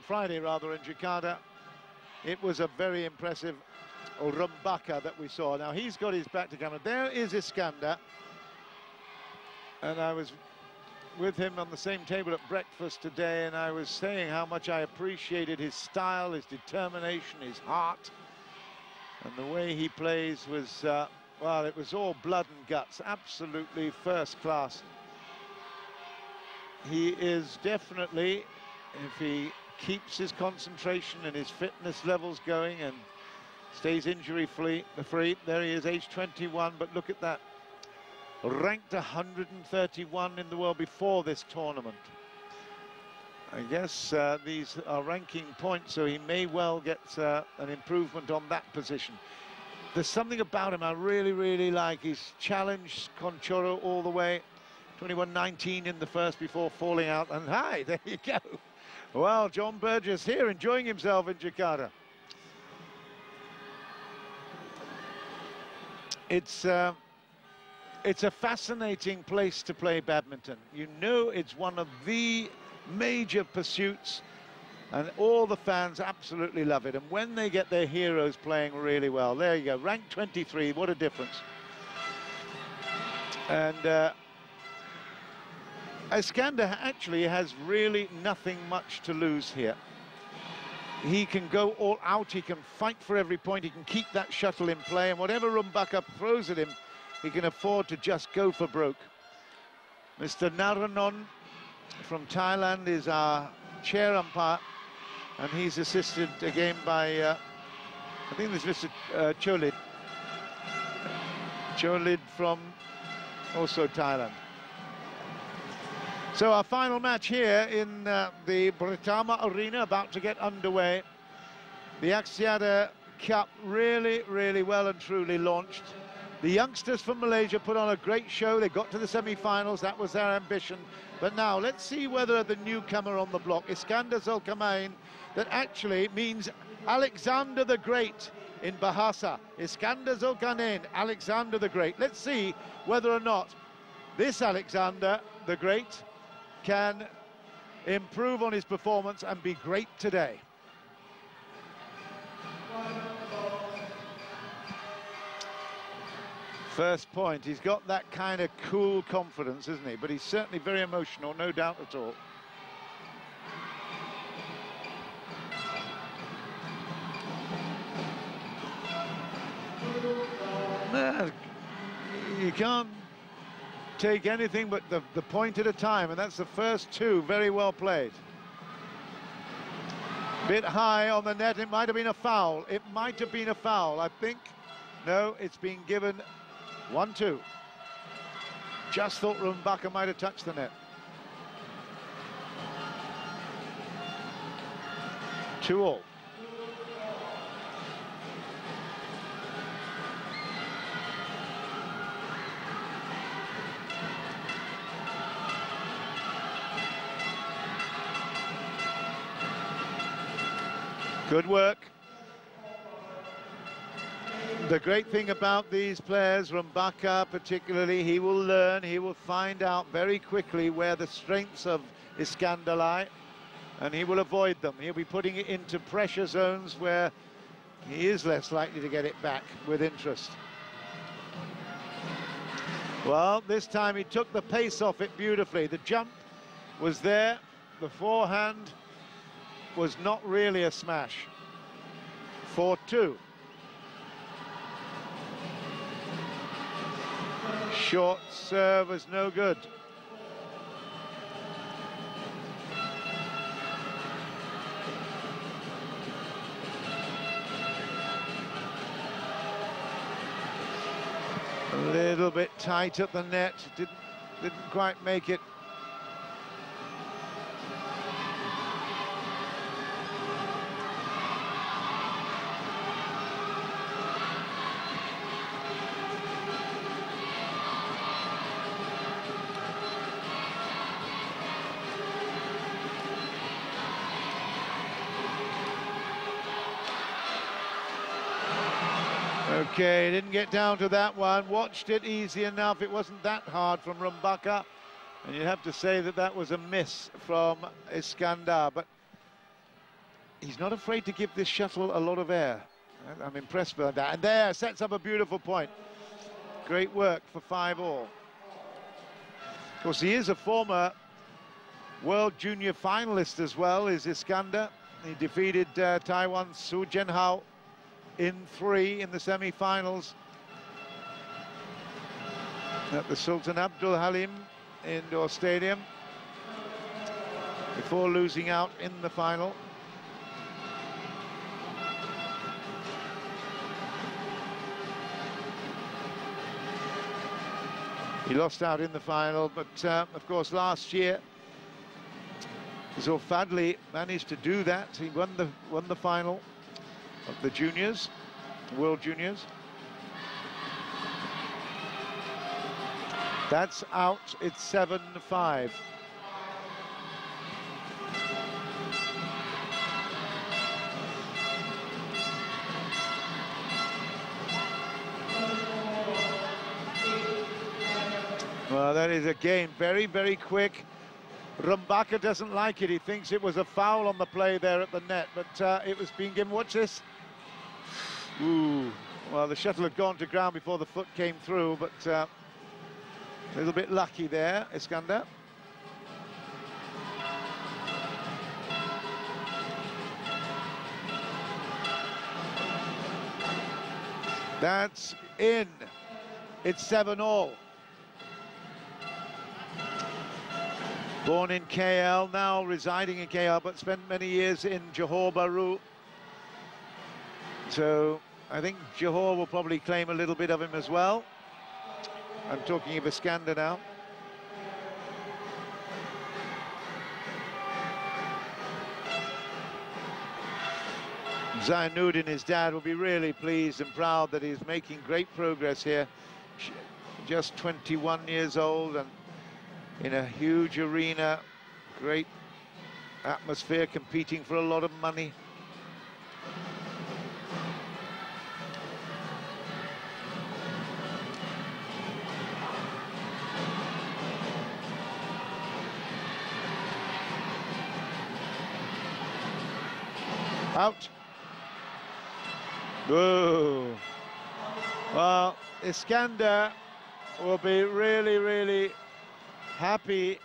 Friday rather, in Jakarta. It was a very impressive Rumbaka that we saw. Now he's got his back to camera. There is Iskandar, and I was with him on the same table at breakfast today, and I was saying how much I appreciated his style, his determination, his heart, and the way he plays was, well, it was all blood and guts, absolutely first class. He is definitely, if he keeps his concentration and his fitness levels going and stays injury-free, there he is, age 21, but look at that. Ranked 131 in the world before this tournament. I guess these are ranking points, so he may well get an improvement on that position. There's something about him I really, really like. He's challenged Conchoro all the way. 21-19 in the first before falling out. And hi, there you go. Well, John Burgess here enjoying himself in Jakarta. It's a fascinating place to play badminton. You know, it's one of the major pursuits, and all the fans absolutely love it. And when they get their heroes playing really well, there you go, ranked 23, what a difference. And Iskandar actually has really nothing much to lose here. He can go all out, he can fight for every point, he can keep that shuttle in play, and whatever Rumbaka throws at him, he can afford to just go for broke. Mr. Naranon from Thailand is our chair umpire, and he's assisted again by, I think this is Mr. Cholid. Cholid from also Thailand. So our final match here in the Britama arena, about to get underway. The Axiata Cup really, really well and truly launched. The youngsters from Malaysia put on a great show. They got to the semi-finals. That was their ambition. But now let's see whether the newcomer on the block, Iskandar Zulkarnain, that actually means Alexander the Great in Bahasa. Iskandar Zulkarnain, Alexander the Great. Let's see whether or not this Alexander the Great can improve on his performance and be great today. First point, he's got that kind of cool confidence, isn't he? But he's certainly very emotional, no doubt at all. You can't take anything but the point at a time, and that's the first two, very well played. Bit high on the net, it might have been a foul. It might have been a foul, I think. No, it's been given 1-2. Just thought Rumbaka might have touched the net. 2-all. Good work. The great thing about these players, Rumbaka particularly, he will learn, he will find out very quickly where the strengths of Iskandar lie, and he will avoid them. He'll be putting it into pressure zones where he is less likely to get it back with interest. Well, this time he took the pace off it beautifully. The jump was there, the forehand was not really a smash. 4-2. Short serve was no good. A little bit tight at the net, didn't quite make it. Okay, didn't get down to that one. Watched it easy enough. It wasn't that hard from Rumbaka. And you'd have to say that that was a miss from Iskandar. But he's not afraid to give this shuttle a lot of air. I'm impressed by that. And there, sets up a beautiful point. Great work for 5-all. Of course, he is a former World Junior finalist as well, is Iskandar. He defeated Taiwan's Su Jianhao in 3 in the semi-finals at the Sultan Abdul Halim Indoor Stadium before losing out in the final. He lost out in the final, but of course last year Zulkarnain managed to do that. He won the final of the juniors, World Juniors. That's out. It's 7-5. Well, that is again very, very quick. Rumbaka doesn't like it. He thinks it was a foul on the play there at the net, but it was being given. Watch this. Ooh. Well, the shuttle had gone to ground before the foot came through, but a little bit lucky there, Iskandar. That's in. It's 7-all. Born in KL, now residing in KL, but spent many years in Johor Bahru. So I think Johor will probably claim a little bit of him as well. I'm talking of Iskandar now. Zainuddin, his dad, will be really pleased and proud that he's making great progress here. Just 21 years old and in a huge arena, great atmosphere, competing for a lot of money. Out. Whoa. Well, Iskandar will be really, really happy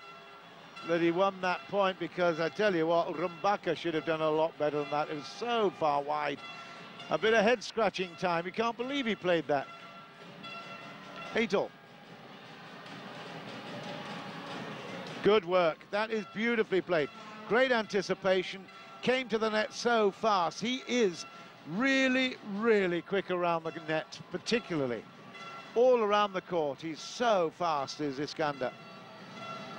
that he won that point, because I tell you what, Rumbaka should have done a lot better than that. It was so far wide. A bit of head-scratching time. You can't believe he played that. 8-all. Good work. That is beautifully played. Great anticipation. Came to the net so fast. He is really, really quick around the net, particularly. All around the court. He's so fast, is Iskandar.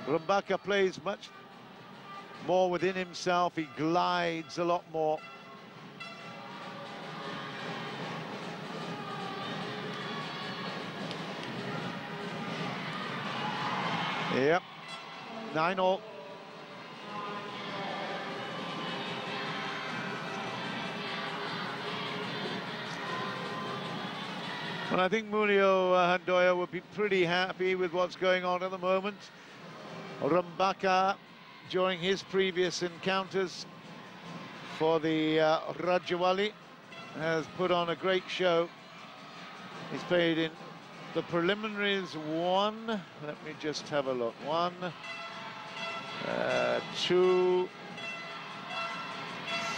Rumbaka plays much more within himself. He glides a lot more. Yep, 9-all. Well, I think Munio Handoyo will be pretty happy with what's going on at the moment. Rumbaka, during his previous encounters for the Rajawali, has put on a great show. He's played in the preliminaries let me just have a look, 1, 2,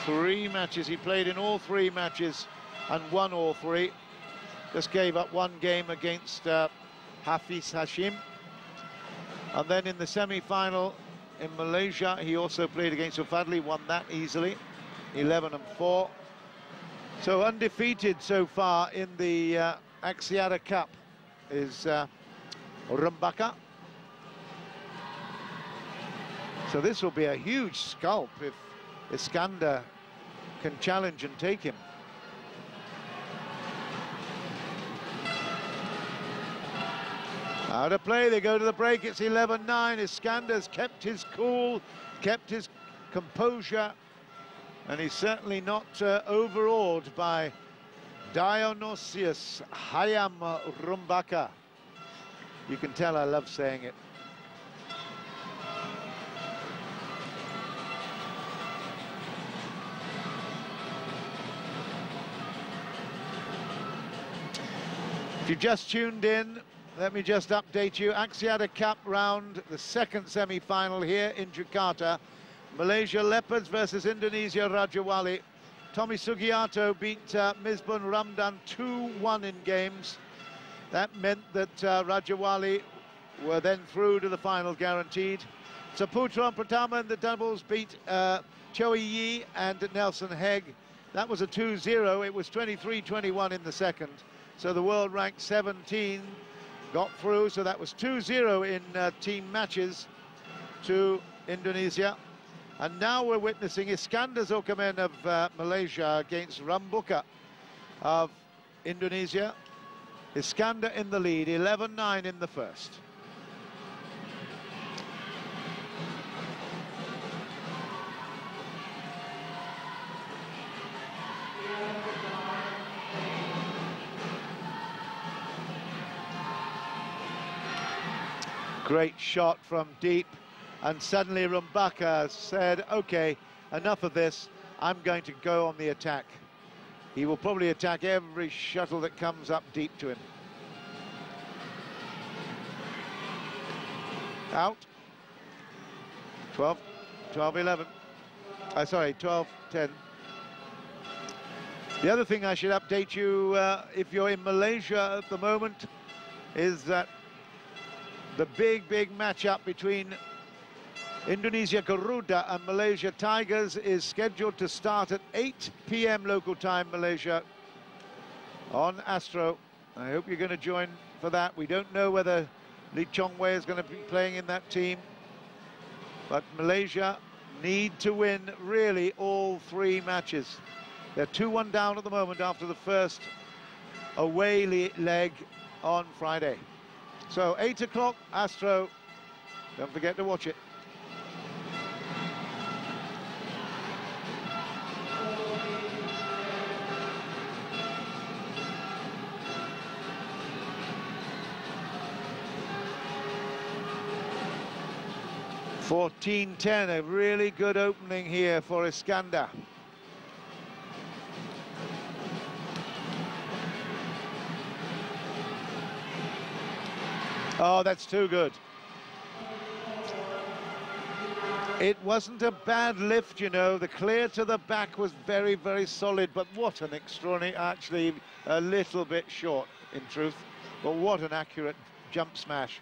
3 matches. He played in all 3 matches and won all 3. Just gave up 1 game against Hafiz Hashim. And then in the semi-final in Malaysia, he also played against Zulkarnain, won that easily, 11-4. So undefeated so far in the Axiata Cup is Rumbaka. So this will be a huge scalp if Iskandar can challenge and take him. Out of play, they go to the break, it's 11-9. Iskandar's kept his cool, kept his composure, and he's certainly not overawed by Dionysius Hayom Rumbaka. You can tell I love saying it. If you've just tuned in, let me just update you. Axiata Cup round, the second semi-final here in Jakarta. Malaysia Leopards versus Indonesia Rajawali. Tommy Sugiarto beat Misbun Ramdan 2-1 in games. That meant that Rajawali were then through to the final guaranteed. Saputra and Britama in the doubles beat Choi Yi and Nelson Hegg. That was a 2-0. It was 23-21 in the second. So the world ranked 17 got through. So that was 2-0 in team matches to Indonesia. And now we're witnessing Iskandar Zulkarnain of Malaysia against Rumbaka of Indonesia. Iskandar in the lead, 11-9 in the first. Great shot from deep. And suddenly Rumbaka said, okay, enough of this, I'm going to go on the attack. He will probably attack every shuttle that comes up deep to him. Out. 12-11. Sorry, 12-10. The other thing I should update you, if you're in Malaysia at the moment, is that the big matchup between Indonesia Garuda and Malaysia Tigers is scheduled to start at 8 p.m. local time, Malaysia, on Astro. I hope you're going to join for that. We don't know whether Lee Chong-wei is going to be playing in that team, but Malaysia need to win, really, all three matches. They're 2-1 down at the moment after the first away leg on Friday. So 8 o'clock, Astro. Don't forget to watch it. (14-10), a really good opening here for Iskandar. Oh, that's too good. It wasn't a bad lift, you know. The clear to the back was very solid, but what an extraordinary, actually a little bit short in truth, but what an accurate jump smash.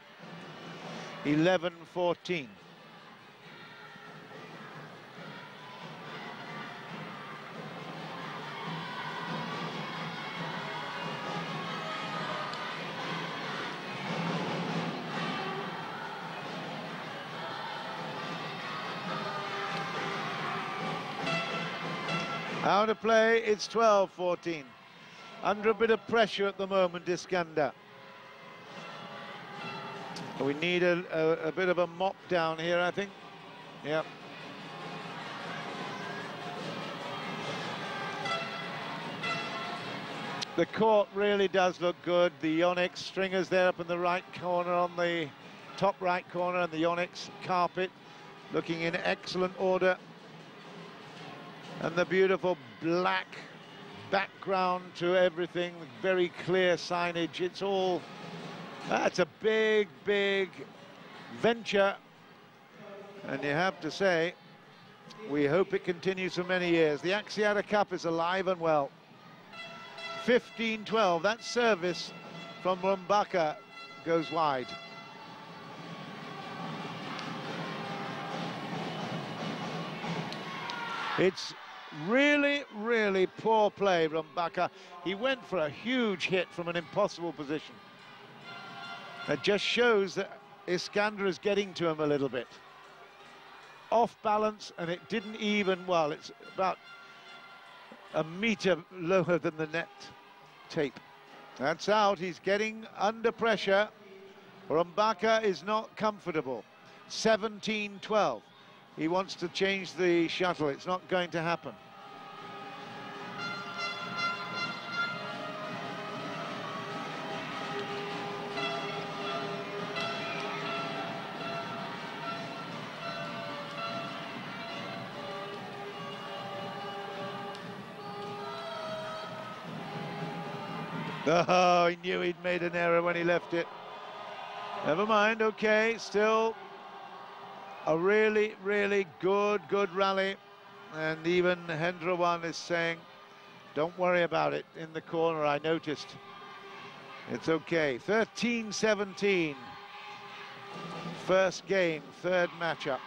11-14. Out of play, it's 12-14. Under a bit of pressure at the moment, Iskandar. We need a bit of a mop down here, I think. Yeah. The court really does look good. The onyx stringers there up in the right corner, on the top right corner, and the onyx carpet looking in excellent order. And the beautiful black background to everything, very clear signage. It's all, that's a big venture. And you have to say, we hope it continues for many years. The Axiata Cup is alive and well. 15-12, that service from Rumbaka goes wide. It's really poor play, Rumbaka. He went for a huge hit from an impossible position. It just shows that Iskandar is getting to him a little bit. Off balance, and it didn't even, well, it's about a metre lower than the net tape. That's out. He's getting under pressure. Rumbaka is not comfortable. 17-12. He wants to change the shuttle. It's not going to happen. Oh, he knew he'd made an error when he left it. Never mind, okay, still a really, really good rally. And even Hendrawan is saying, don't worry about it in the corner, I noticed. It's okay. 13-17. First game, third matchup.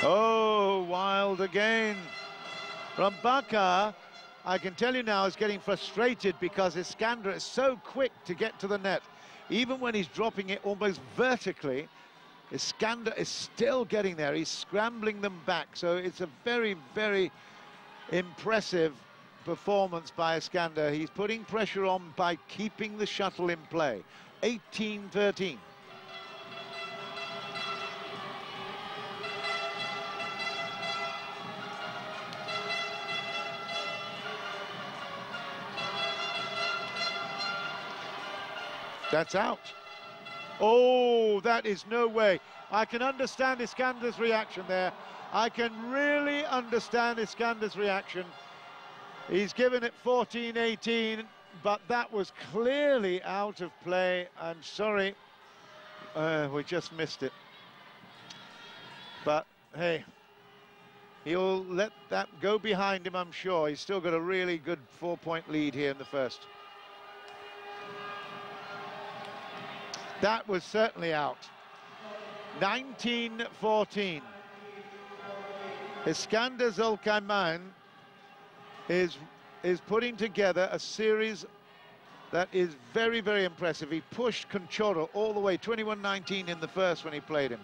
Oh, wild again. Rumbaka, I can tell you now, is getting frustrated because Iskandar is so quick to get to the net. Even when he's dropping it almost vertically, Iskandar is still getting there. He's scrambling them back. So it's a very, very impressive performance by Iskandar. He's putting pressure on by keeping the shuttle in play. 18-13. That's out. Oh, that is no way. I can understand Iskandar's reaction there. I can really understand Iskandar's reaction. He's given it 14-18, but that was clearly out of play. I'm sorry, we just missed it. But hey, he'll let that go behind him, I'm sure. He's still got a really good 4-point lead here in the first. That was certainly out. 19-14. Iskandar Zulkarnain is putting together a series that is very, very impressive. He pushed Conchoro all the way, 21-19 in the first when he played him.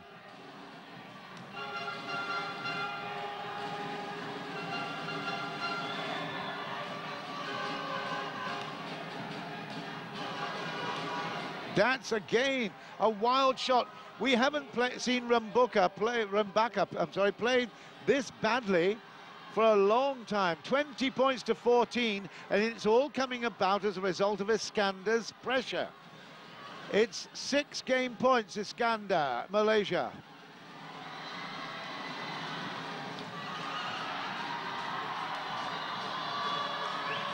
That's again a wild shot. We haven't seen Rumbaka play this badly for a long time. 20 points to 14, and it's all coming about as a result of Iskandar's pressure. It's 6 game points, Iskandar, Malaysia.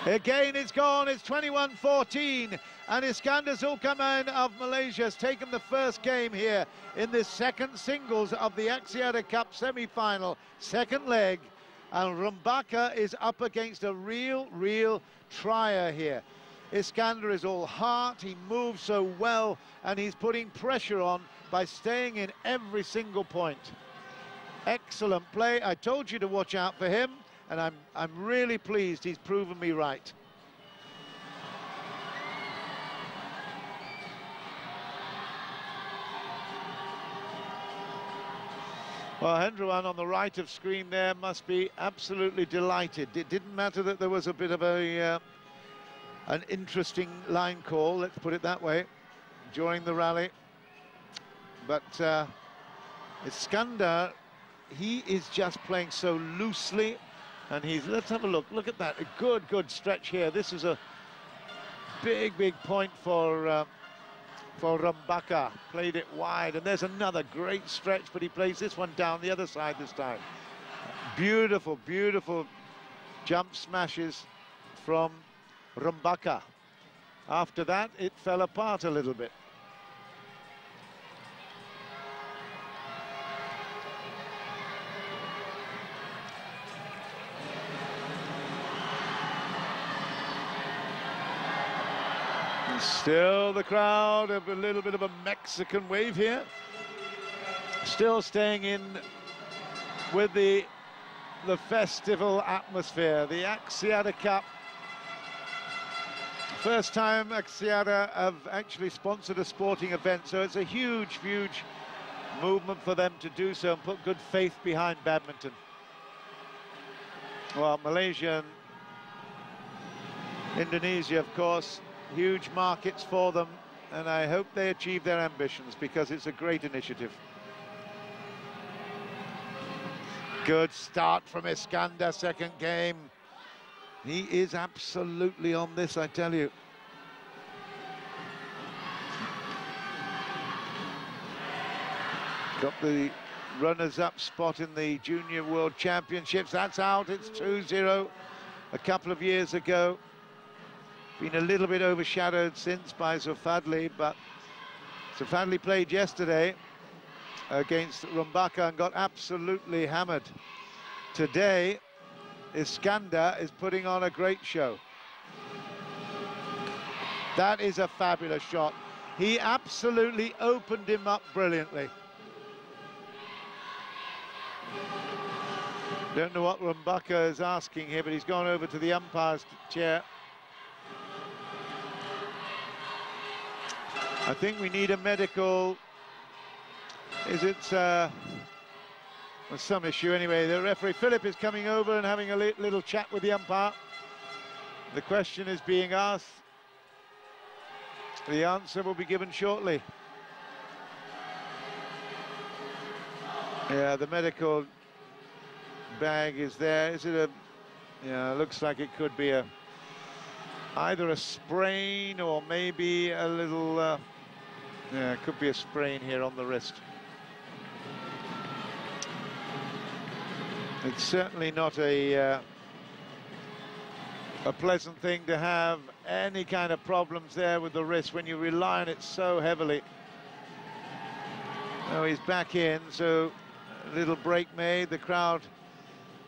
Again, it's gone. It's 21-14. And Iskandar Zulkarnain of Malaysia has taken the first game here in this second singles of the Axiata Cup semi-final, second leg. And Rumbaka is up against a real trier here. Iskandar is all heart, he moves so well, and he's putting pressure on by staying in every single point. Excellent play. I told you to watch out for him, and I'm really pleased he's proven me right. Well, Hendrawan on the right of screen there must be absolutely delighted. It didn't matter that there was a bit of an interesting line call, let's put it that way, during the rally. But Iskandar, he is just playing so loosely, and let's have a look at that, a good stretch here. This is a big point for Rumbaka. Played it wide, and there's another great stretch, but he plays this one down the other side this time. Beautiful jump smashes from Rumbaka. After that, it fell apart a little bit. Still the crowd, a little bit of a Mexican wave here. Still staying in with the festival atmosphere. The Axiata Cup. First time Axiata have actually sponsored a sporting event, so it's a huge movement for them to do so and put good faith behind badminton. Well, Malaysia and Indonesia, of course, huge markets for them, and I hope they achieve their ambitions because it's a great initiative. Good start from Iskandar, second game. He is absolutely on this, I tell you. Got the runners-up spot in the Junior World Championships. That's out, it's 2-0 a couple of years ago. Been a little bit overshadowed since by Zulkarnain, but Zulkarnain played yesterday against Rumbaka and got absolutely hammered. Today, Iskandar is putting on a great show. That is a fabulous shot. He absolutely opened him up brilliantly. Don't know what Rumbaka is asking here, but he's gone over to the umpire's chair. I think we need a medical. Is it some issue anyway? The referee Philip is coming over and having a little chat with the umpire. The question is being asked. The answer will be given shortly. Yeah, the medical bag is there. Is it a? Yeah, looks like it could be either a sprain or maybe a little. Yeah, it could be a sprain here on the wrist. It's certainly not a pleasant thing to have any kind of problems there with the wrist when you rely on it so heavily. Oh, he's back in, so a little break made. The crowd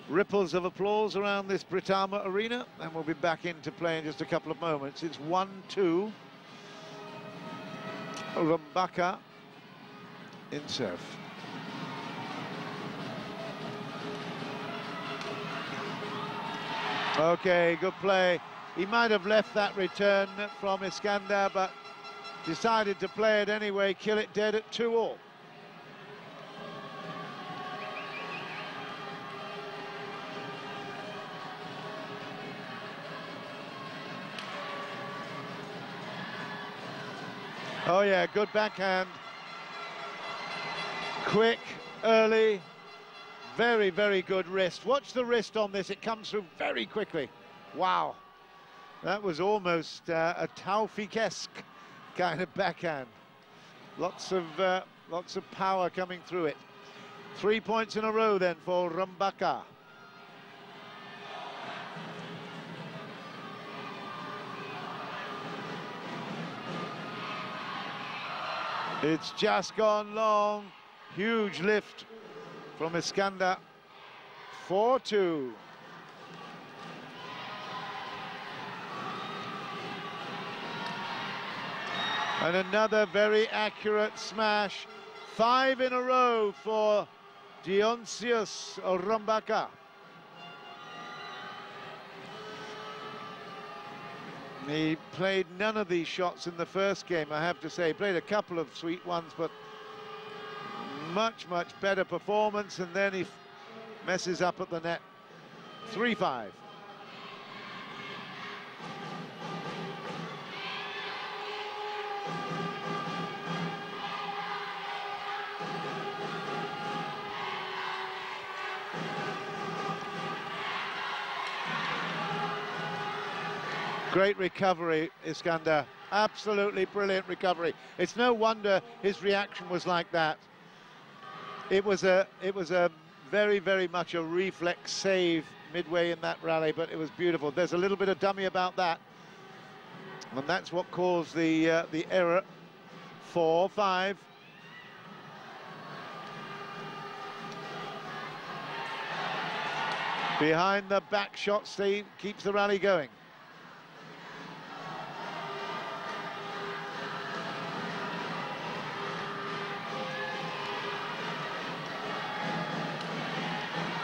ripples of applause around this Britama arena, and we'll be back into play in just a couple of moments. It's 1-2. Rumbaka in serve. Okay, good play. He might have left that return from Iskandar, but decided to play it anyway, kill it dead at 2-all. Oh yeah, good backhand. Quick, early, very, very good wrist. Watch the wrist on this, it comes through very quickly. Wow, that was almost a Taufik-esque kind of backhand. Lots of power coming through it. 3 points in a row then for Rumbaka. It's just gone long. Huge lift from Iskandar. 4-2. And another very accurate smash. 5 in a row for Dionysius Rumbaka. He played none of these shots in the first game, I have to say. He played a couple of sweet ones, but much, much better performance, and then he messes up at the net. 3-5. Great recovery, Iskandar. Absolutely brilliant recovery. It's no wonder his reaction was like that. It was a very, very much a reflex save midway in that rally, but it was beautiful. There's a little bit of dummy about that, and that's what caused the error. 4-5. Behind the back shot, Steve keeps the rally going.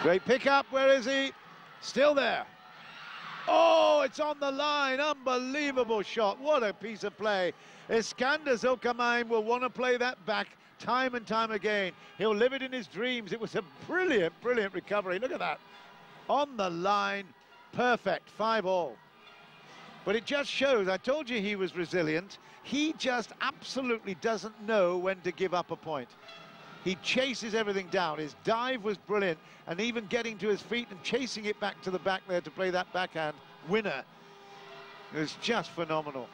Great pickup, where is he? Still there. Oh, it's on the line, unbelievable shot. What a piece of play. Iskandar Zulkarnain will want to play that back time and time again. He'll live it in his dreams. It was a brilliant, brilliant recovery. Look at that. On the line, perfect, 5-all. But it just shows, I told you he was resilient. He just absolutely doesn't know when to give up a point. He chases everything down. His dive was brilliant, and even getting to his feet and chasing it back to the back there to play that backhand winner. It was just phenomenal.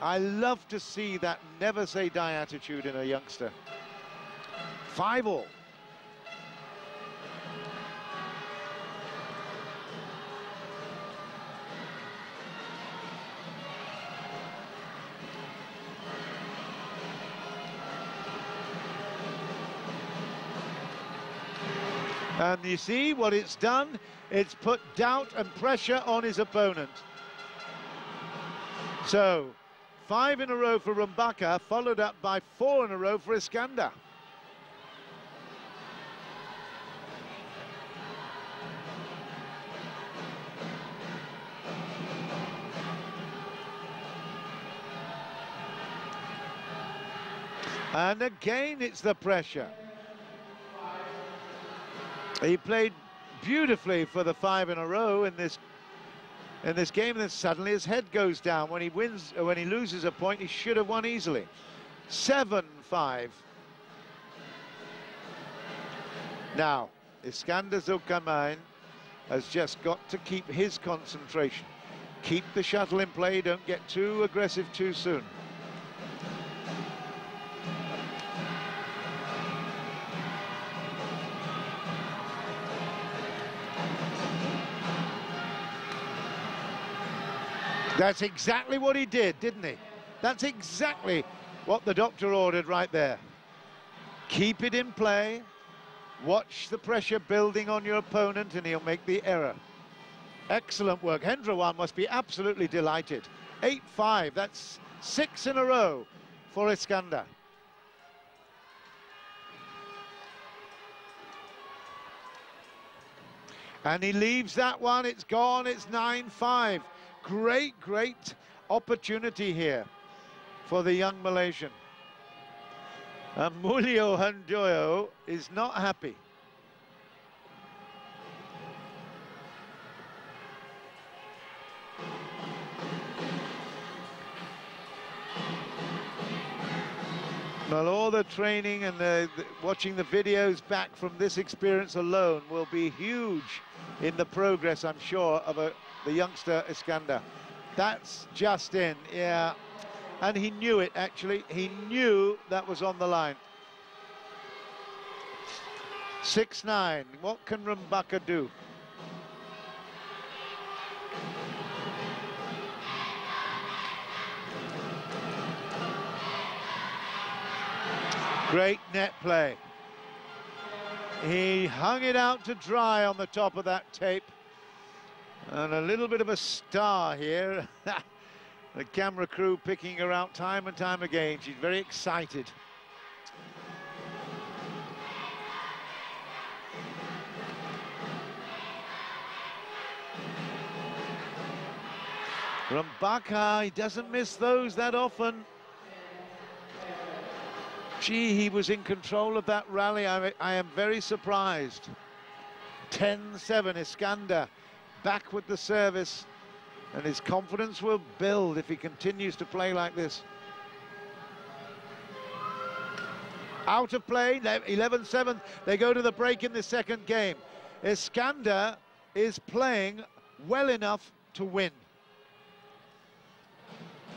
I love to see that never say die attitude in a youngster. 5-all. And you see what it's done? It's put doubt and pressure on his opponent. So, 5 in a row for Rumbaka, followed up by 4 in a row for Iskandar. And again, it's the pressure. He played beautifully for the 5 in a row in this game, and then suddenly his head goes down. When he wins, when he loses a point, he should have won easily. 7-5. Now, Iskandar Zulkarnain has just got to keep his concentration. Keep the shuttle in play, don't get too aggressive too soon. That's exactly what he did, didn't he? That's exactly what the doctor ordered right there. Keep it in play, watch the pressure building on your opponent, and he'll make the error. Excellent work. Hendrawan must be absolutely delighted. 8-5, that's 6 in a row for Iskandar. And he leaves that one, it's gone, it's 9-5. Great opportunity here for the young Malaysian. Mulyo Handoyo is not happy. Well, all the training and watching the videos back from this experience alone will be huge in the progress, I'm sure, of the youngster Iskandar. That's just in, yeah. And he knew it, actually. He knew that was on the line. 6-9. What can Rumbaka do? Great net play. He hung it out to dry on the top of that tape. And a little bit of a star here. The camera crew picking her out time and time again. She's very excited. Rumbaka, he doesn't miss those that often. Gee, he was in control of that rally. I am very surprised. 10-7, Iskandar back with the service, and his confidence will build if he continues to play like this. Out of play, 11-7. They go to the break in the second game. Iskandar is playing well enough to win.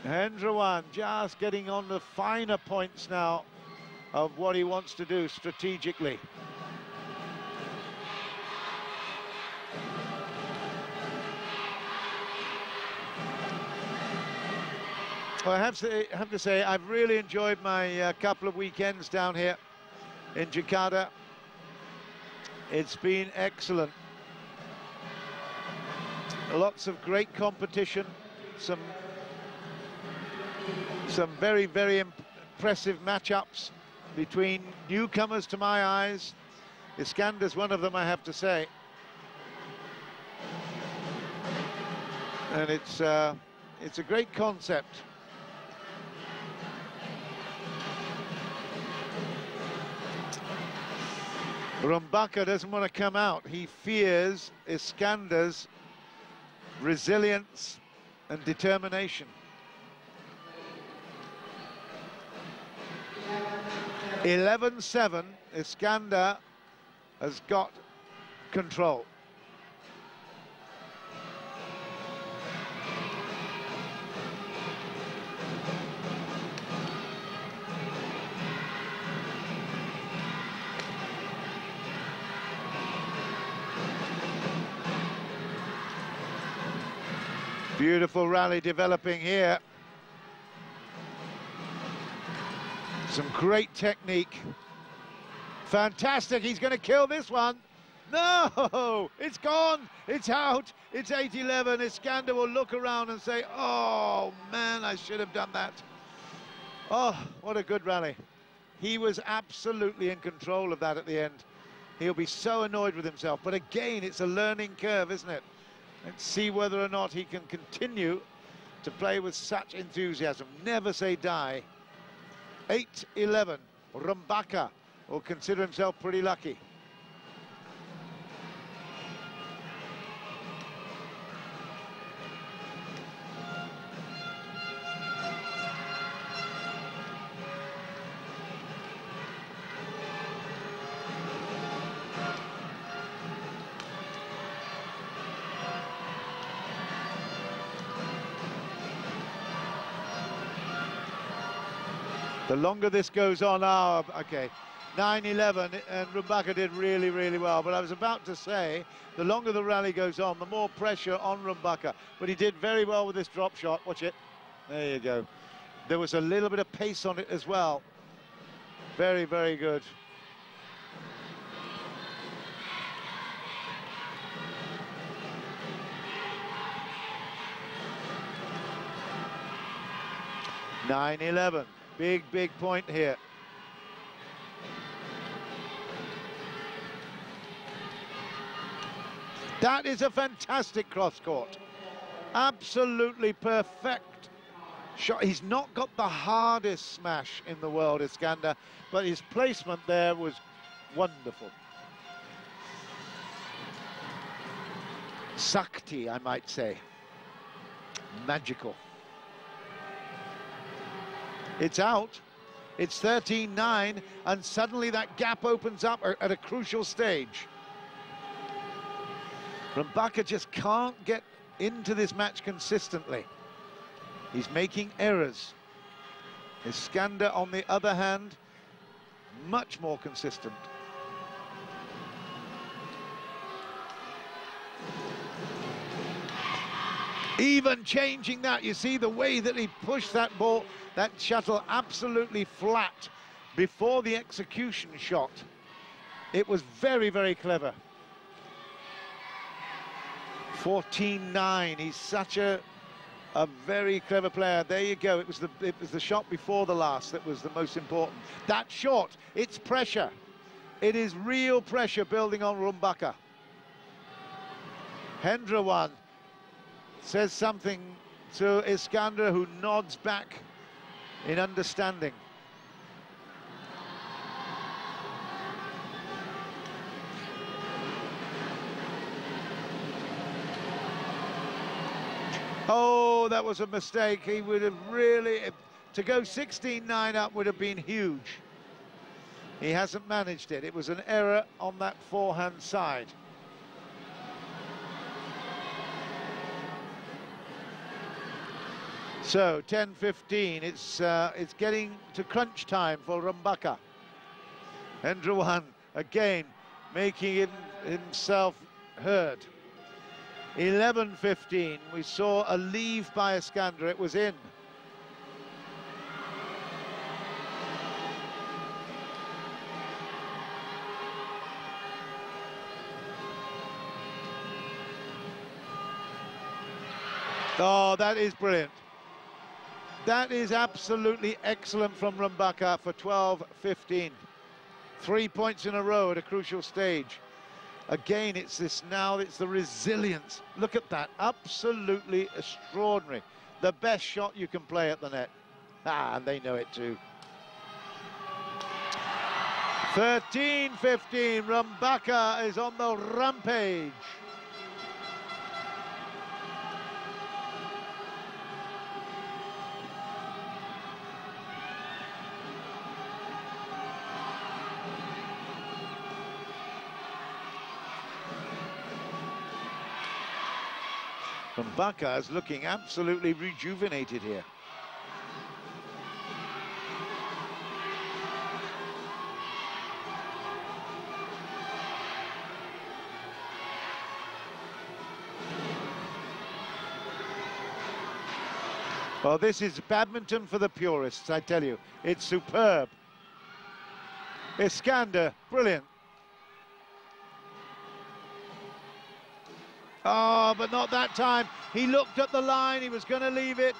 Hendrawan just getting on the finer points now of what he wants to do strategically. Well, I have to say, I've really enjoyed my couple of weekends down here in Jakarta. It's been excellent. Lots of great competition, some very impressive matchups between newcomers to my eyes. Iskandar's one of them, I have to say. And it's a great concept. Rumbaka doesn't want to come out. He fears Iskandar's resilience and determination. 11-7, Iskandar has got control. Beautiful rally developing here. Some great technique. Fantastic, he's going to kill this one. No, it's gone, it's out, it's 8-11. Iskandar will look around and say, oh man, I should have done that. Oh, what a good rally. He was absolutely in control of that at the end. He'll be so annoyed with himself, but again, it's a learning curve, isn't it? Let's see whether or not he can continue to play with such enthusiasm. Never say die. 8-11, Rumbaka will consider himself pretty lucky. The longer this goes on, okay, 9-11, and Rumbaka did really, really well. But I was about to say, the longer the rally goes on, the more pressure on Rumbaka. But he did very well with this drop shot. Watch it. There you go. There was a little bit of pace on it as well. Very, very good. (9-11). Big, big point here. That is a fantastic cross-court. Absolutely perfect shot. He's not got the hardest smash in the world, Iskandar, but his placement there was wonderful. Sakti, I might say. Magical. It's out, it's 13-9, and suddenly that gap opens up at a crucial stage. Rumbaka just can't get into this match consistently. He's making errors. Iskandar, on the other hand, much more consistent. Even changing that, you see the way that he pushed that ball, that shuttle absolutely flat before the execution shot. It was very, very clever. 14-9, he's such a very clever player. There you go, it was the shot before the last that was the most important. That shot, it's pressure. It is real pressure building on Rumbaka. Hendrawan says something to Iskandar, who nods back in understanding. Oh, that was a mistake. He would have really, to go 16-9 up would have been huge. He hasn't managed it. It was an error on that forehand side. So 10-15, it's getting to crunch time for Rumbaka. Hendrawan again making himself heard. 11-15, we saw a leave by Iskandar, it was in. Oh, that is brilliant. That is absolutely excellent from Rumbaka for 12-15. 3 points in a row at a crucial stage. Again, it's the resilience. Look at that, absolutely extraordinary. The best shot you can play at the net. And they know it too. 13-15, Rumbaka is on the rampage. Rumbaka is looking absolutely rejuvenated here. Well, this is badminton for the purists, I tell you. It's superb. Iskandar, brilliant. Oh, but not that time. He looked at the line, he was going to leave it.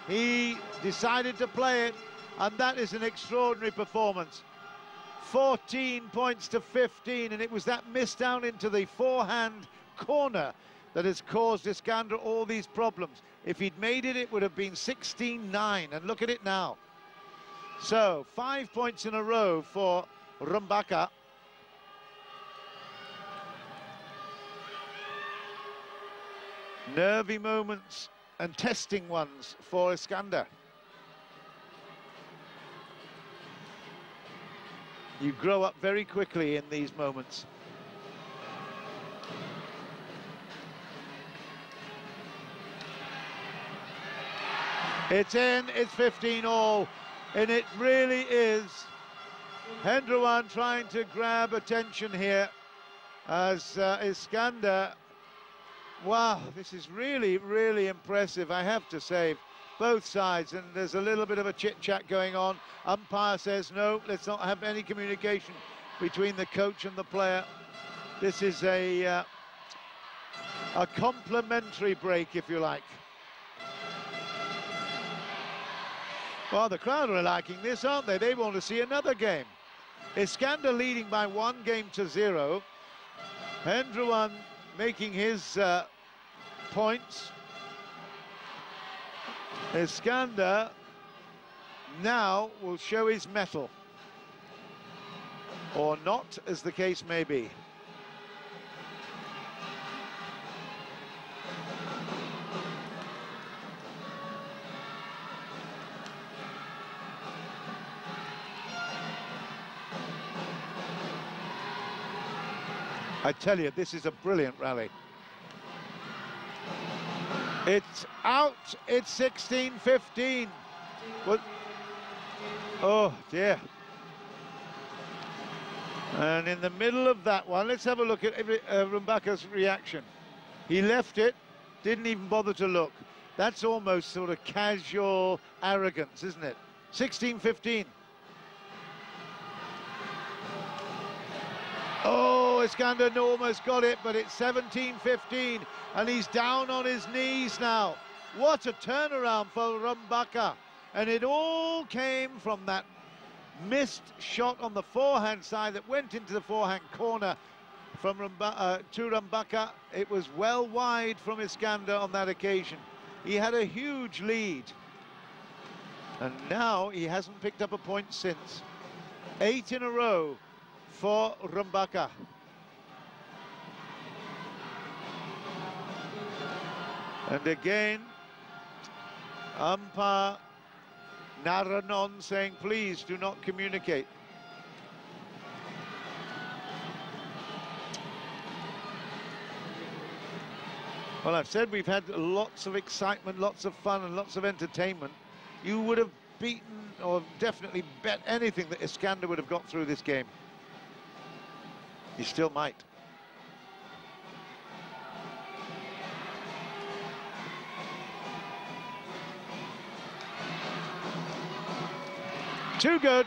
He decided to play it, and that is an extraordinary performance. 14 points to 15, and it was that miss down into the forehand corner that has caused Iskandar all these problems. If he'd made it, it would have been 16-9, and look at it now. So, 5 points in a row for Rumbaka. Nervy moments and testing ones for Iskandar. You grow up very quickly in these moments. It's in, it's 15 all, and it really is Hendrawan trying to grab attention here as Iskandar. Wow, this is really, really impressive, I have to say, both sides, and there's a little bit of a chit-chat going on. Umpire says, no, let's not have any communication between the coach and the player. This is a complimentary break, if you like. Well, the crowd are liking this, aren't they? They want to see another game. Iskandar leading by 1-0. Hendrawan making his points. Iskandar now will show his mettle, or not, as the case may be. I tell you, this is a brilliant rally. It's out, it's 16-15. What? Oh dear. And in the middle of that one, let's have a look at Rumbaka's reaction. He left it, didn't even bother to look. That's almost sort of casual arrogance, isn't it? 16-15. Oh, Iskandar almost got it, but it's 17-15, and he's down on his knees now. What a turnaround for Rumbaka. And it all came from that missed shot on the forehand side that went into the forehand corner from to Rumbaka. It was well wide from Iskandar on that occasion. He had a huge lead. And now he hasn't picked up a point since. 8 in a row for Rumbaka. And again, umpire Naranon saying, please do not communicate. Well, I've said we've had lots of excitement, lots of fun and lots of entertainment. You would have beaten or definitely bet anything that Iskandar would have got through this game. You still might. Too good.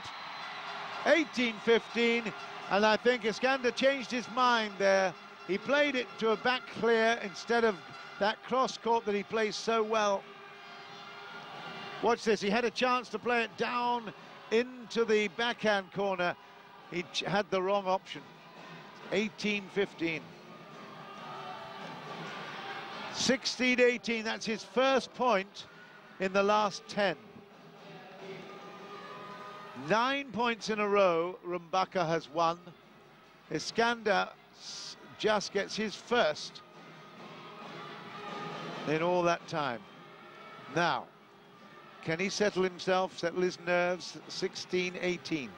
18-15, and I think Iskandar changed his mind there. He played it to a back clear instead of that cross court that he plays so well. Watch this, he had a chance to play it down into the backhand corner. He had the wrong option. 18-15. 16-18, that's his first point in the last 10. 9 points in a row, Rumbaka has won. Iskandar just gets his first in all that time. Now, can he settle himself, settle his nerves? 16-18.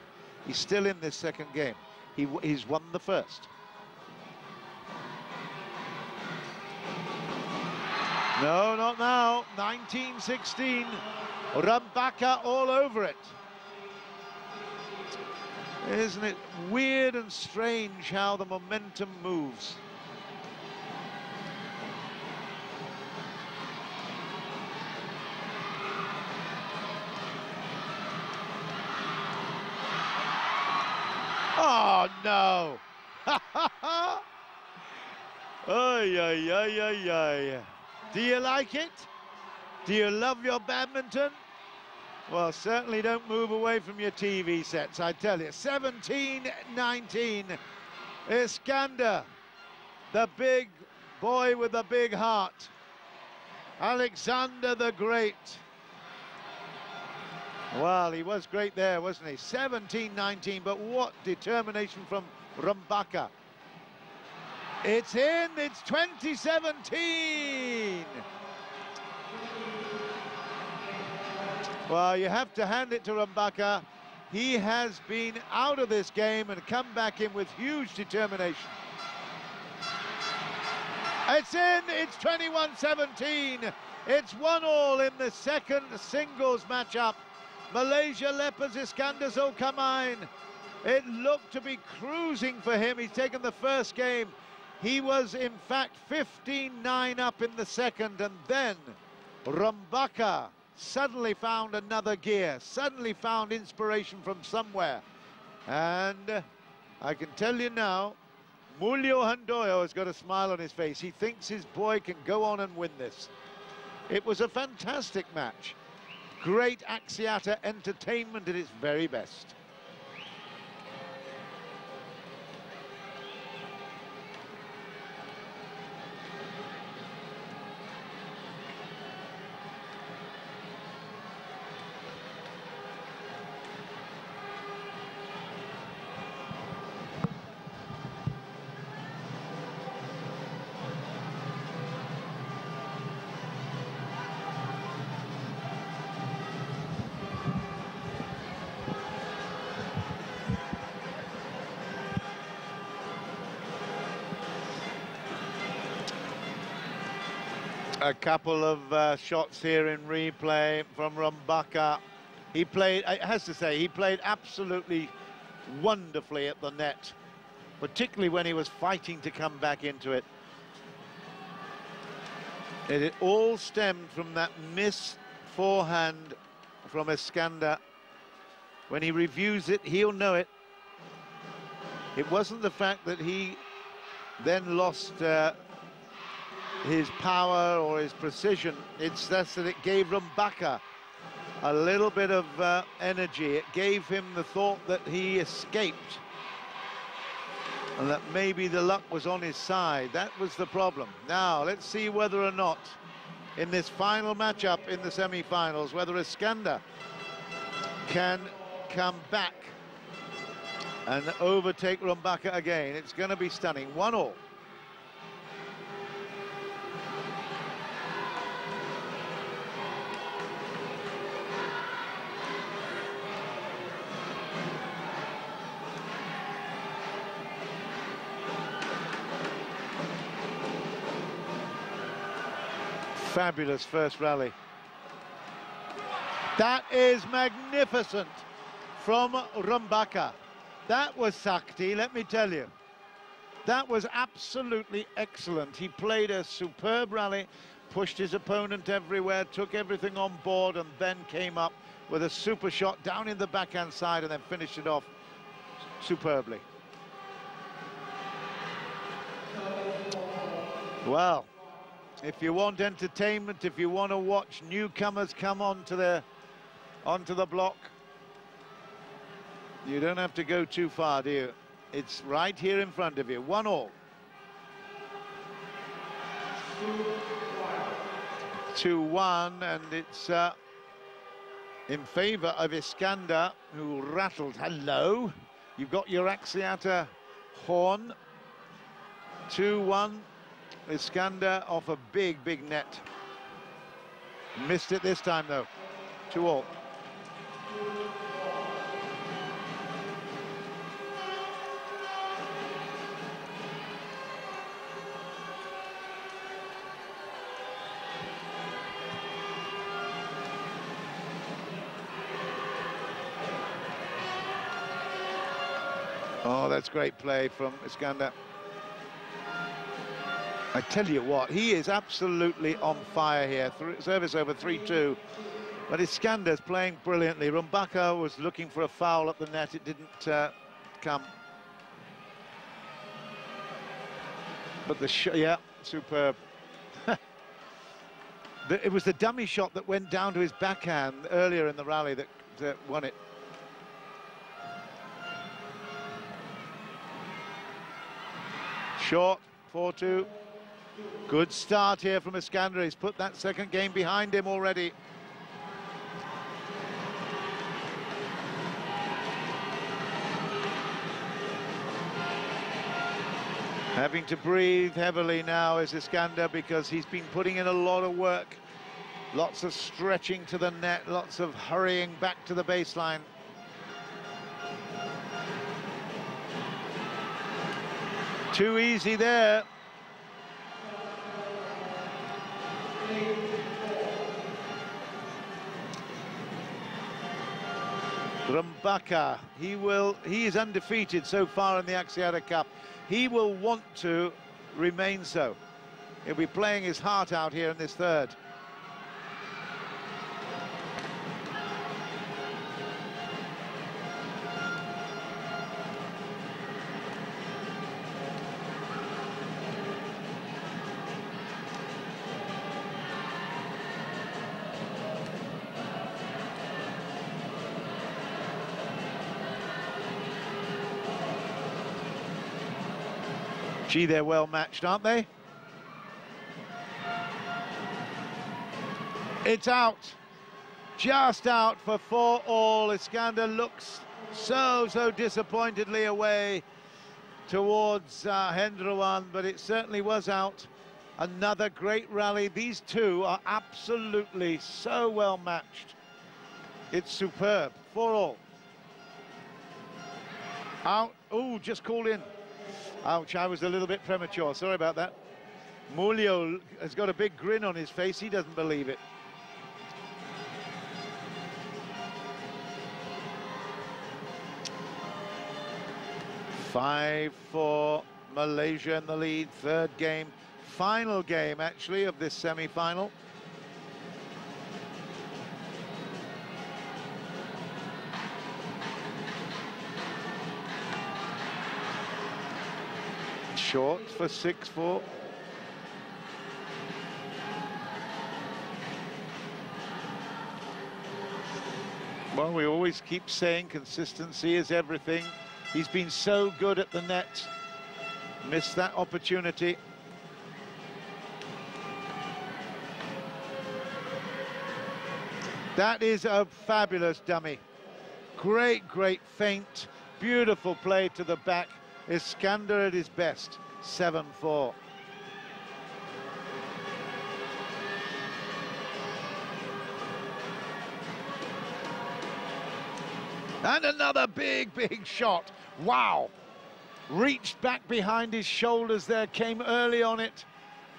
He's still in this second game. He's won the first. No, not now. 19-16. Rumbaka all over it. Isn't it weird and strange how the momentum moves? Oh, no. Ay, ay, ay, ay, ay. Do you like it? Do you love your badminton? Well, certainly don't move away from your TV sets, I tell you. 17-19. Iskandar, the big boy with the big heart. Alexander the Great. Well, he was great there, wasn't he? 17-19, but what determination from Rumbaka. It's in, it's 2017. Well, you have to hand it to Rumbaka. He has been out of this game and come back in with huge determination. It's in, it's 21-17. It's 1-1 in the second singles matchup. Malaysia Leopards, Iskandar Zulkarnain. It looked to be cruising for him. He's taken the first game. He was, in fact, 15-9 up in the second, and then Rumbaka suddenly found another gear, suddenly found inspiration from somewhere. And I can tell you now, Mulyo Handoyo has got a smile on his face. He thinks his boy can go on and win this. It was a fantastic match. Great Axiata entertainment at its very best. A couple of shots here in replay from Rumbaka. He played, it has to say, he played absolutely wonderfully at the net, particularly when he was fighting to come back into it. It all stemmed from that miss forehand from Iskandar. When he reviews it, he'll know it. It wasn't the fact that he then lost his power or his precision, it's just that it gave Rumbaka a little bit of energy. It gave him the thought that he escaped and that maybe the luck was on his side. That was the problem. Now, let's see whether or not in this final matchup in the semi-finals, whether Iskandar can come back and overtake Rumbaka again. It's going to be stunning. 1-1. Fabulous first rally. That is magnificent from Rumbaka. That was Sakti, let me tell you. That was absolutely excellent. He played a superb rally, pushed his opponent everywhere, took everything on board, and then came up with a super shot down in the backhand side and then finished it off superbly. Well, if you want entertainment, if you want to watch newcomers come onto the block, you don't have to go too far, do you? It's right here in front of you. 1-1. 2-1, and it's in favour of Iskandar, who rattled. Hello. You've got your Axiata horn. 2-1. Iskandar off a big, big net. Missed it this time, though. 2-2. Oh, that's great play from Iskandar. I tell you what, he is absolutely on fire here. Service over 3-2. But Iskandar's playing brilliantly. Rumbaka was looking for a foul at the net. It didn't come. But yeah, superb. It was the dummy shot that went down to his backhand earlier in the rally that won it. Short, 4-2. Good start here from Iskandar. He's put that second game behind him already. Having to breathe heavily now is Iskandar, because he's been putting in a lot of work. Lots of stretching to the net, lots of hurrying back to the baseline. Too easy there. Rumbaka, he is undefeated so far in the Axiata Cup. He will want to remain so. He'll be playing his heart out here in this third. Gee, they're well matched, aren't they? It's out. Just out for 4-all. Iskandar looks so disappointedly away towards Hendrawan, but it certainly was out. Another great rally. These two are absolutely so well matched. It's superb. 4-all. Out. Oh, just called in. Ouch, I was a little bit premature. Sorry about that. Mulio has got a big grin on his face. He doesn't believe it. Five for Malaysia in the lead. Third game. Final game, actually, of this semi-final. Short for 6-4. Well, we always keep saying consistency is everything. He's been so good at the net. Missed that opportunity. That is a fabulous dummy. Great feint. Beautiful play to the back. Iskandar at his best, 7-4. And another big shot. Wow. Reached back behind his shoulders there, came early on it.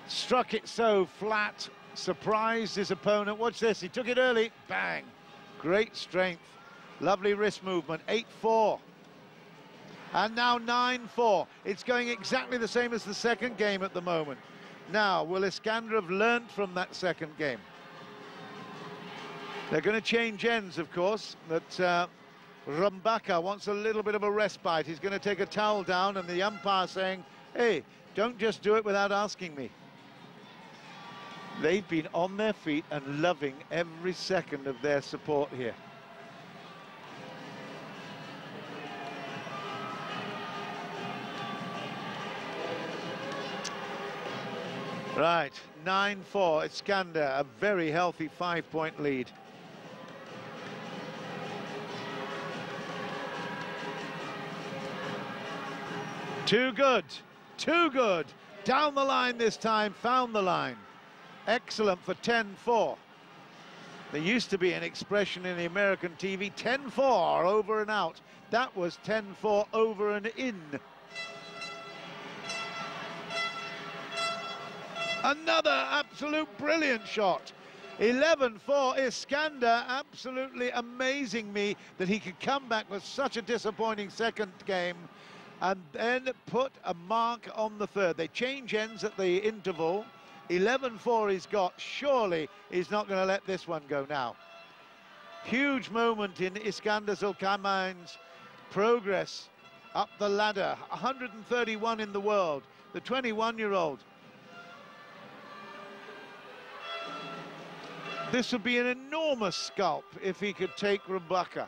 Struck it so flat, surprised his opponent. Watch this, he took it early, bang. Great strength, lovely wrist movement, 8-4. And now 9-4. It's going exactly the same as the second game at the moment. Now, will Iskandar have learnt from that second game? They're going to change ends, of course. But Rumbaka wants a little bit of a respite. He's going to take a towel down, and the umpire saying, hey, don't just do it without asking me. They've been on their feet and loving every second of their support here. Right, 9-4, Iskandar, a very healthy 5-point lead. Too good. Down the line this time, found the line. Excellent for 10-4. There used to be an expression in the American TV, 10-4, over and out. That was 10-4, over and in. Another absolute brilliant shot. 11-4, Iskandar, absolutely amazing me that he could come back with such a disappointing second game and then put a mark on the third. They change ends at the interval. 11-4 he's got. Surely he's not going to let this one go now. Huge moment in Iskandar Zulkarnain's progress up the ladder. 131 in the world. the 21-year-old. This would be an enormous scalp if he could take Rumbaka.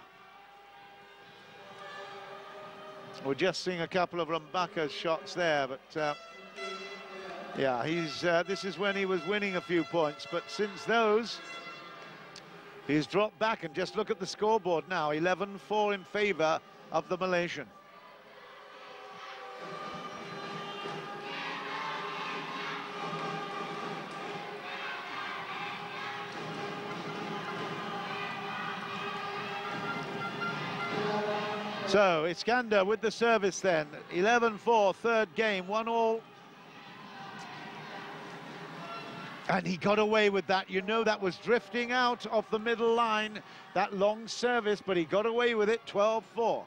We're just seeing a couple of Rumbaka's shots there, but yeah, this is when he was winning a few points, but since those, he's dropped back, and just look at the scoreboard now, 11-4 in favour of the Malaysian. So, Iskandar with the service then, 11-4, third game, 1-all. And he got away with that. You know, that was drifting out of the middle line, that long service, but he got away with it, 12-4.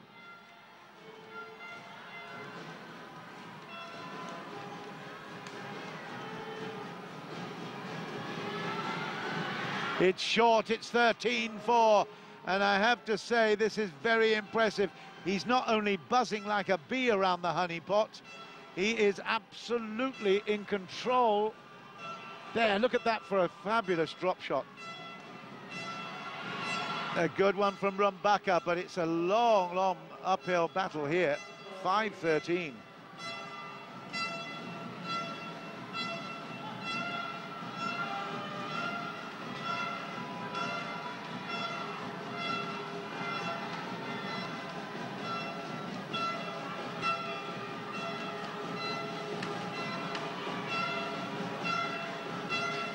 It's short, it's 13-4, and I have to say this is very impressive. He's not only buzzing like a bee around the honeypot, he is absolutely in control. There, look at that for a fabulous drop shot. A good one from Rumbaka, but it's a long, long uphill battle here. 5-13.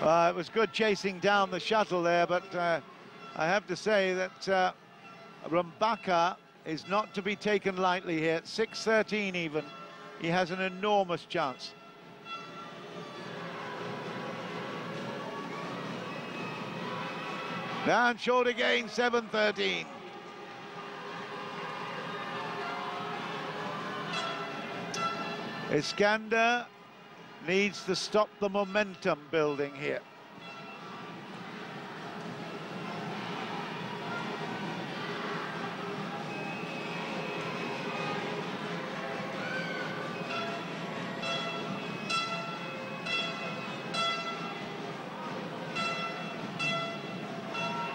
It was good chasing down the shuttle there, but I have to say that Rumbaka is not to be taken lightly here. 6-13 even. He has an enormous chance. Down short again, 7-13. Iskandar needs to stop the momentum building here.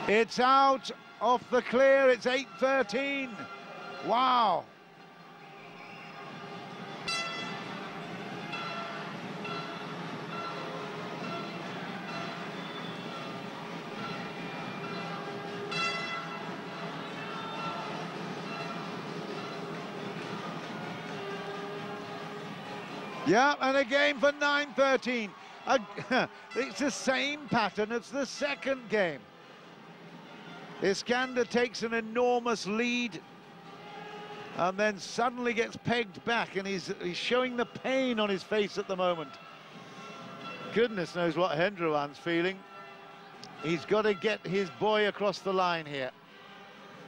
It's out off the clear, it's 8-13. Wow. Yeah, and a game for 9-13. It's the same pattern as the second game. Iskandar takes an enormous lead and then suddenly gets pegged back, and he's showing the pain on his face at the moment. Goodness knows what Hendrawan's feeling. He's got to get his boy across the line here.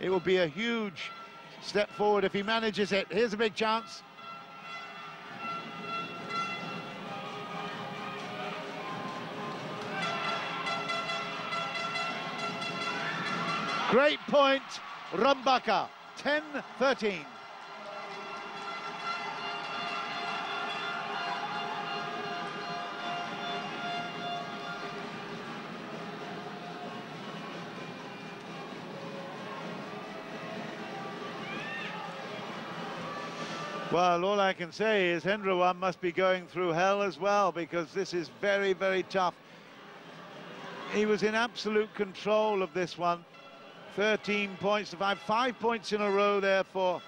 It will be a huge step forward if he manages it. Here's a big chance. Great point, Rumbaka, 10-13. Well, all I can say is Hendrawan must be going through hell as well, because this is very, very tough. He was in absolute control of this one. 13 points to 5 points in a row there for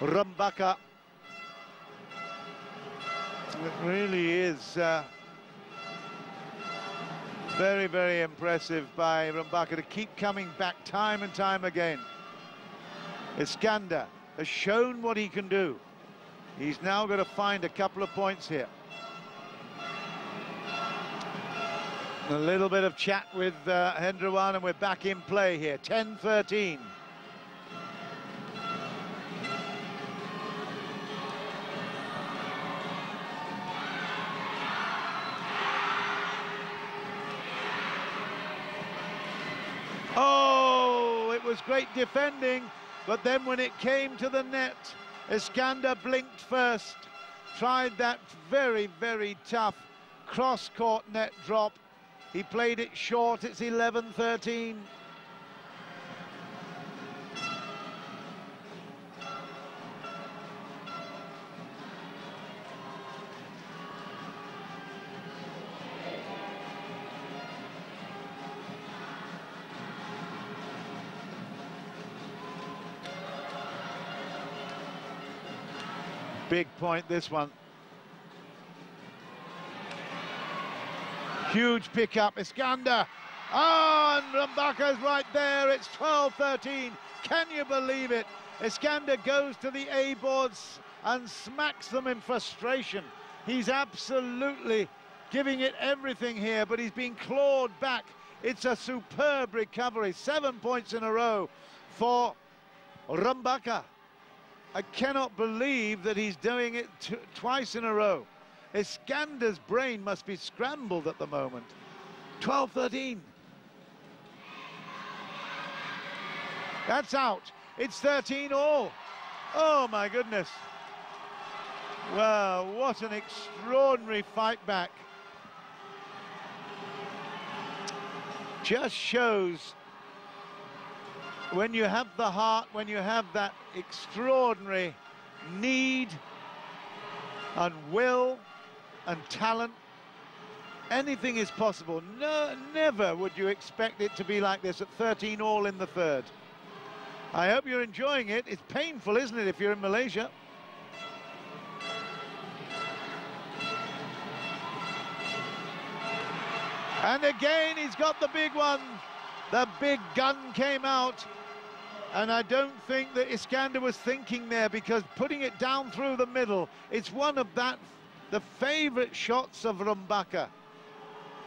Rumbaka. It really is very, very impressive by Rumbaka to keep coming back time and time again. Iskandar has shown what he can do. He's now got to find a couple of points here. A little bit of chat with Hendrawan, and we're back in play here. 10-13. Oh, it was great defending, but then when it came to the net, Iskandar blinked first tried that very, very tough cross-court net drop. He played it short. It's 11-13. Big point, this one. Huge pickup, Iskandar. Oh, and Rumbaka's right there. It's 12-13. Can you believe it? Iskandar goes to the A boards and smacks them in frustration. He's absolutely giving it everything here, but he's been clawed back. It's a superb recovery. 7 points in a row for Rumbaka. I cannot believe that he's doing it twice in a row. Iskandar's brain must be scrambled at the moment. 12-13. That's out. It's 13-all. Oh, my goodness. Well, what an extraordinary fight back. Just shows when you have the heart, when you have that extraordinary need and will and talent, anything is possible. No, never would you expect it to be like this at 13-all in the third. I hope you're enjoying it. It's painful, isn't it, if you're in Malaysia? And again, he's got the big one. The big gun came out. And I don't think that Iskandar was thinking there, because putting it down through the middle, it's one of the favourite shots of Rumbaka.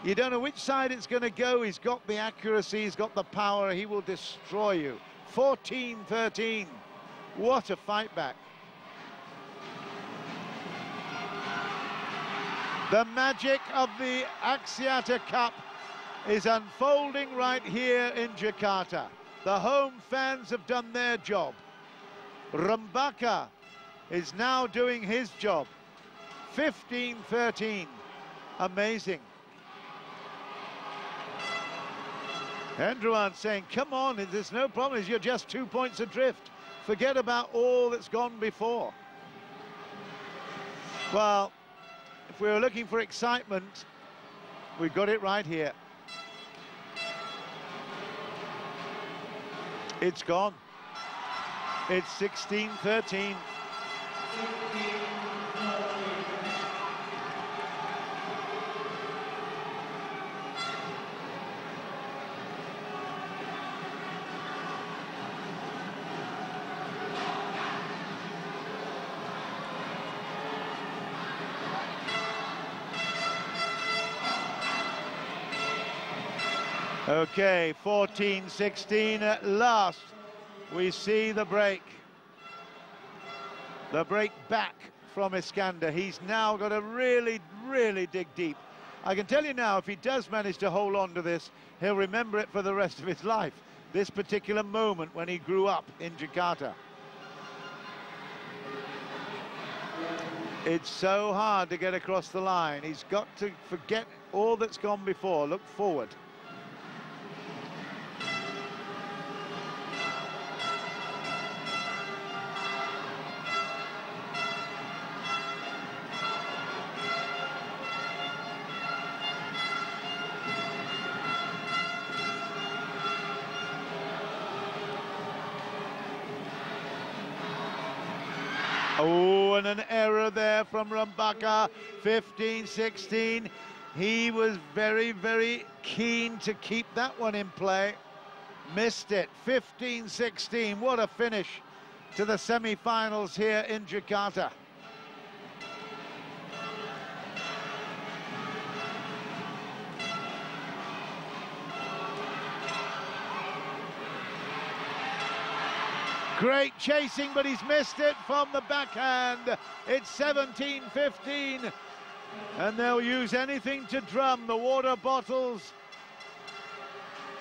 You don't know which side it's going to go. He's got the accuracy, he's got the power, he will destroy you. 14-13. What a fight back. The magic of the Axiata Cup is unfolding right here in Jakarta. The home fans have done their job. Rumbaka is now doing his job. 15-13. Amazing. Hendruan saying, come on, there's no problem, you're just 2 points adrift. Forget about all that's gone before. Well, if we were looking for excitement, we got it right here. It's gone. It's 16-13. Okay, 14-16 at last. We see the break. The break back from Iskandar. He's now got to really, really dig deep. I can tell you now, if he does manage to hold on to this, he'll remember it for the rest of his life. This particular moment when he grew up in Jakarta. It's so hard to get across the line. He's got to forget all that's gone before, look forward. Oh, and an error there from Rumbaka, 15-16. He was very, very keen to keep that one in play. Missed it, 15-16. What a finish to the semi-finals here in Jakarta. Great chasing, but he's missed it from the backhand. It's 17-15, and they'll use anything to drum. The water bottles.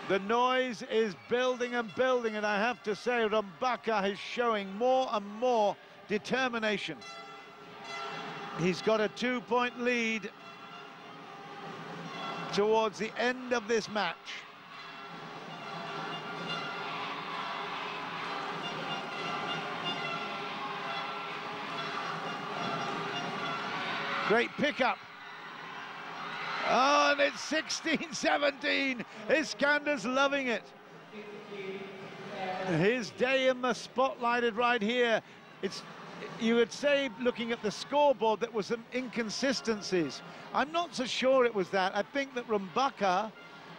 The noise is building and building, and I have to say, Rumbaka is showing more and more determination. He's got a 2-point lead towards the end of this match. Great pickup. Oh, and it's 16-17. Iskandar's loving it. His day in the spotlighted right here. You would say, looking at the scoreboard, that was some inconsistencies. I'm not so sure it was that. I think that Rumbaka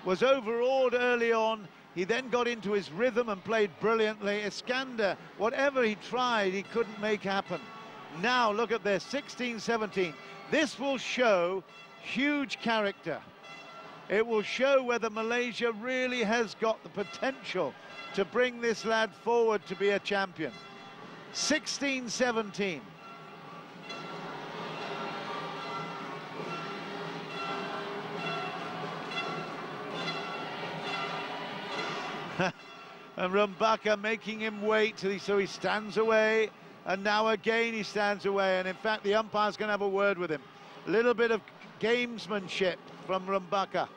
was overawed early on. He then got into his rhythm and played brilliantly. Iskandar, whatever he tried, he couldn't make happen. Now, look at this, 16-17. This will show huge character. It will show whether Malaysia really has got the potential to bring this lad forward to be a champion. 16-17. And Rumbaka making him wait, so he stands away, and now again he stands away, and in fact the umpire's going to have a word with him. A little bit of gamesmanship from Rumbaka.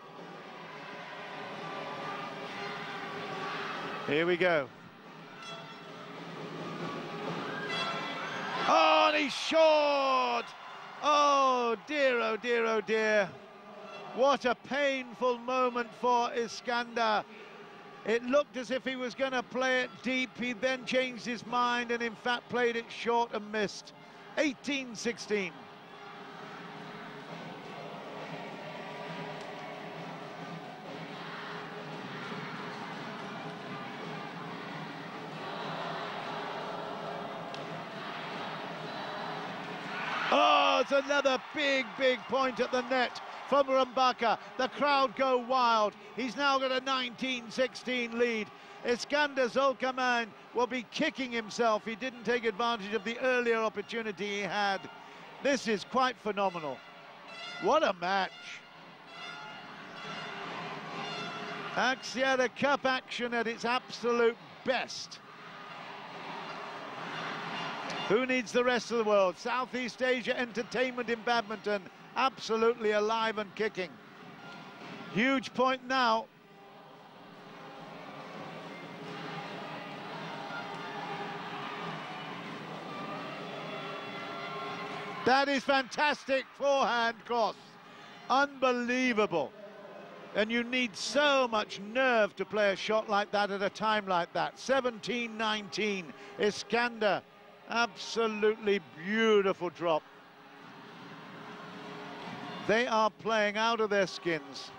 Here we go. Oh, and he's short! Oh dear, oh dear, oh dear. What a painful moment for Iskandar. It looked as if he was going to play it deep. He then changed his mind and in fact played it short and missed. 18-16. Oh, it's another big point at the net from Rumbaka. The crowd go wild. He's now got a 19-16 lead. Iskandar Zulkarnain will be kicking himself. He didn't take advantage of the earlier opportunity he had. This is quite phenomenal. What a match. Axiata Cup action at its absolute best. Who needs the rest of the world? Southeast Asia entertainment in badminton, absolutely alive and kicking. Huge point now. That is fantastic forehand cross. Unbelievable. And you need so much nerve to play a shot like that at a time like that. 17-19, Iskandar. Absolutely beautiful drop. They are playing out of their skins.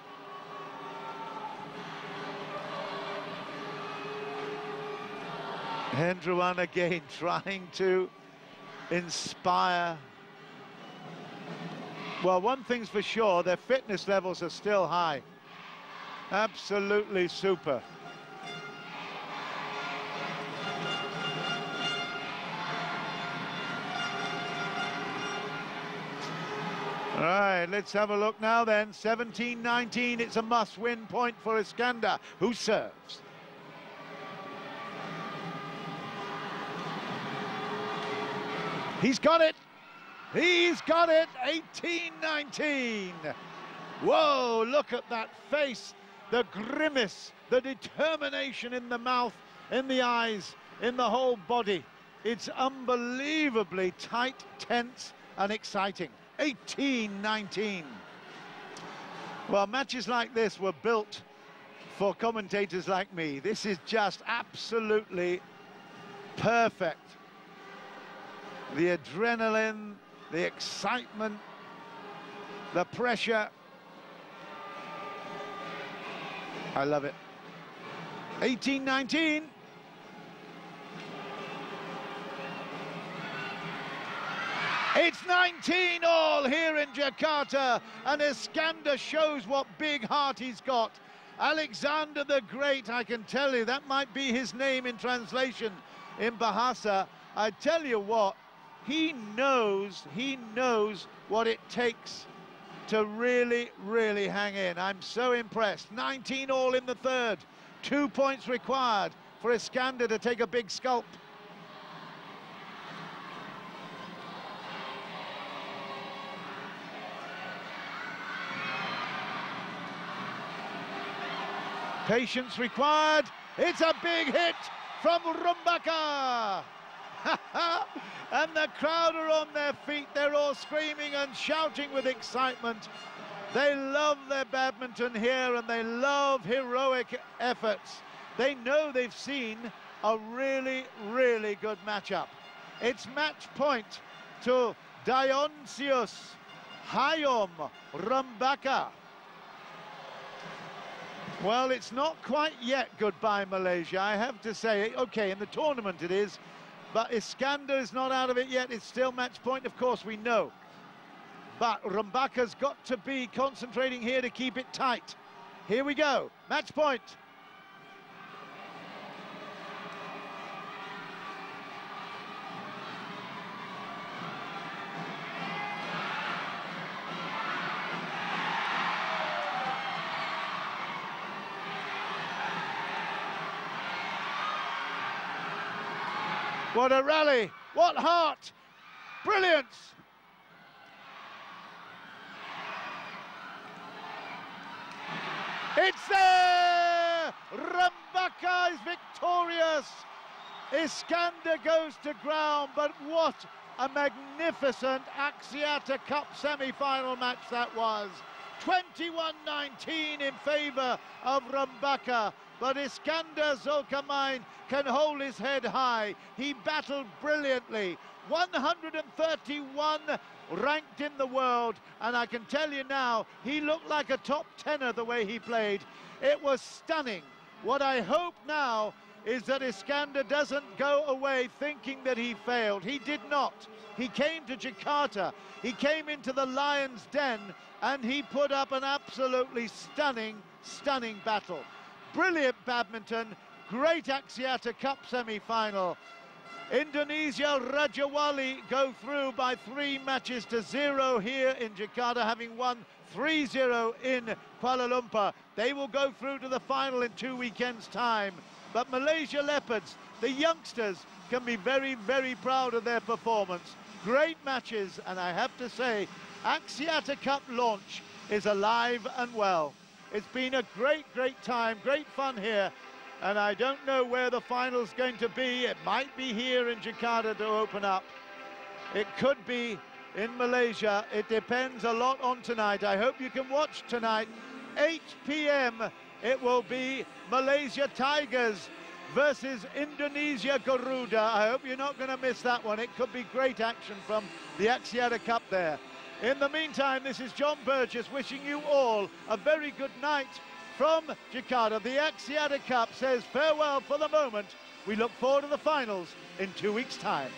Hendruan again trying to inspire. Well, one thing's for sure, their fitness levels are still high. Absolutely super. All right, let's have a look now then. 17-19, it's a must-win point for Iskandar, who serves. He's got it! He's got it! 18-19! Whoa, look at that face, the grimace, the determination in the mouth, in the eyes, in the whole body. It's unbelievably tight, tense, and exciting. 18-19. Well, matches like this were built for commentators like me. This is just absolutely perfect. The adrenaline, the excitement, the pressure. I love it. 18-19. It's 19 all here in Jakarta, and Iskandar shows what big heart he's got. Alexander the Great, I can tell you, that might be his name in translation in Bahasa. I tell you what, he knows what it takes to really, really hang in. I'm so impressed. 19 all in the third. 2 points required for Iskandar to take a big scalp. Patience required. It's a big hit from Rumbaka. And the crowd are on their feet. They're all screaming and shouting with excitement. They love their badminton here, and they love heroic efforts. They know they've seen a really, really good matchup. It's match point to Dionysius, Hayom, Rumbaka. Well, it's not quite yet goodbye Malaysia, I have to say. Okay, in the tournament it is, but Iskandar is not out of it yet. It's still match point, of course, we know. But Rumbaka's got to be concentrating here to keep it tight. Here we go, match point. What a rally, what heart, brilliance. It's there! Rumbaka is victorious. Iskandar goes to ground, but what a magnificent Axiata Cup semi-final match that was. 21-19 in favour of Rumbaka, but Iskandar Zulkarnain can hold his head high. He battled brilliantly. 131 ranked in the world, and I can tell you now, he looked like a top tenner the way he played. It was stunning. What I hope now is that Iskandar doesn't go away thinking that he failed. He did not. He came to Jakarta, he came into the Lion's Den, and he put up an absolutely stunning, stunning battle. Brilliant badminton, great Axiata Cup semi-final. Indonesia, Rajawali go through by 3-0 here in Jakarta, having won 3-0 in Kuala Lumpur. They will go through to the final in 2 weekends' time. But Malaysia Leopards, the youngsters, can be very, very proud of their performance. Great matches, and I have to say, Axiata Cup launch is alive and well. It's been a great, great time, great fun here. And I don't know where the final's going to be. It might be here in Jakarta to open up. It could be in Malaysia. It depends a lot on tonight. I hope you can watch tonight. 8 p.m. it will be Malaysia Tigers versus Indonesia Garuda. I hope you're not going to miss that one. It could be great action from the Axiata Cup there. In the meantime, this is John Burgess wishing you all a very good night from Jakarta. The Axiata Cup says farewell for the moment. We look forward to the finals in 2 weeks' time.